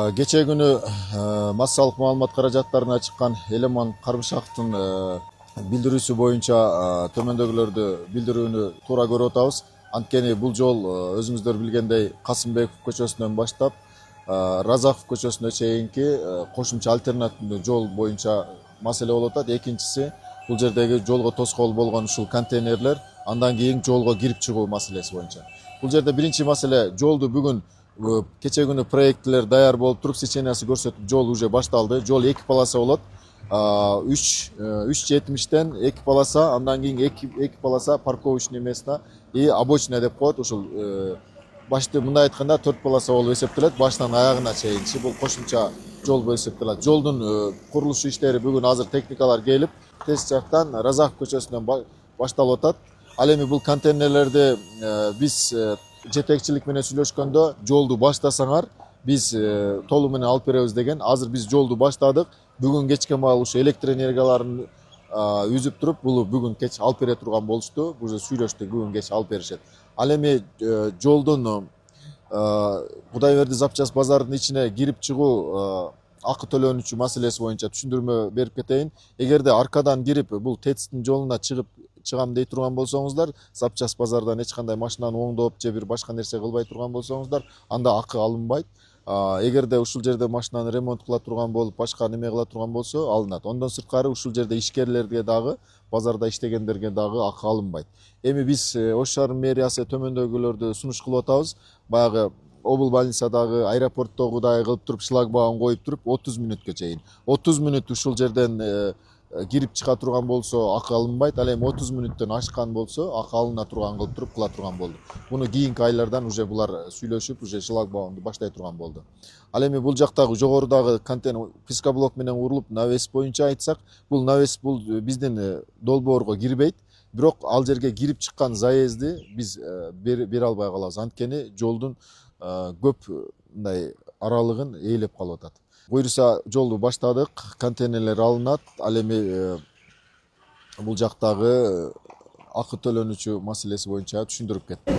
Geçen günü massалық маалымат каражаттарына чыккан Элеман Карбышактын билдирүүсү боюнча төмөндөгүлөрдү билдирүүнү туура көрүп атабыз. Анткени бул жол өзүңүздөр билгендей Касымбеков көчөсүнөн баштап Разаков көчөсүнө чейинки кошумча альтернативдүү жол боюнча маселе болуп атат. Экинчиси бул жердеги жолго тоскоол болгон ушул контейнерлер, андан кийин жолго кирип чыгуу маселеси боюнча. Бул жерде биринчи маселе жолду бүгүн кече күнү проектлер даяр болуп туруп, сечениясы көрсөтүп, жол уже башталды. Жол 2 полоса болот. 3,70-тен 2 полоса, андан кийин 2 полоса парковочный место и обочина деп коет. Ушул башты мындай айтканда 4 полоса болуп эсептелет. Баштан аягына чейинчи бул кошумча жол болуп эсептелет. Жолдун курулуш иштери бүгүн азыр техникалар келип, тез жактан Разаков көчөсүнөн башталып атат. Ал эми бул контейнерлерди биз жетекчилик менен сүйлөшкөндө жолду баштасаңар биз толугу менен алып беребиз деген. Азыр биз жолду баштадык. Бүгүн кечке маал ушу электр энергияларын үзүп туруп, бул бүгүн кеч алып бере турган болушту. Уже сүйлөштүк, бүгүн кеч алып беришет. Ал эми жолдун Кудайберди запчас базарынын ичине кирип чыгуу акы төлөнүүчү маселеси боюнча түшүндүрмө берип кетейин. Эгерде аркадан кирип бул ТЭЦтин жолуна чыгам дей турган болсоңуздар, запчас базардан эч кандай машинаны оңдоп же бир башка нерсе кылбай турган болсоңуздар, анда акы алынбайт. Эгерде ушул жерде машинаны ремонт кыла турган болуп, башка неме кыла турган болсо алынат. Ондон сырткары ушул жерде ишкерлерге дагы, базарда иштегендерге дагы акы алынбайт. Эми биз Ош шаар мэриясы төмөндөгүлөрдү сунуш кылып атабыз. Баягы обл больницадагы, аэропорттогудай кылып туруп, шлагбаум коюп туруп 30 мүнөткө чейин. 30 мүнөт ушул жерден кирип чыга турган болсо акы алынбайт. Ал эми 30 мүнөттөн ашкан болсо акы алына турган кылып туруп кыла турган болду. Муну кийинки айлардан уже булар сүйлөшүп, уже шлагбаумду баштай турган болду. Ал эми бул жактагы жогорудагы контейнер пискоблок менен урулуп навес боюнча айтсак, бул навес бул биздин долбоорго кирбейт. Бирок ал жерге кирип чыккан заезди биз бере албай калабыз. Анткени жолдун көп мындай аралыгын ээлеп калып атат. Буюрса жолду баштадык, контейнерлер алынат. Ал эми бул жактагы акы төлөнүүчү маселеси боюнча түшүндүрүп кеттим.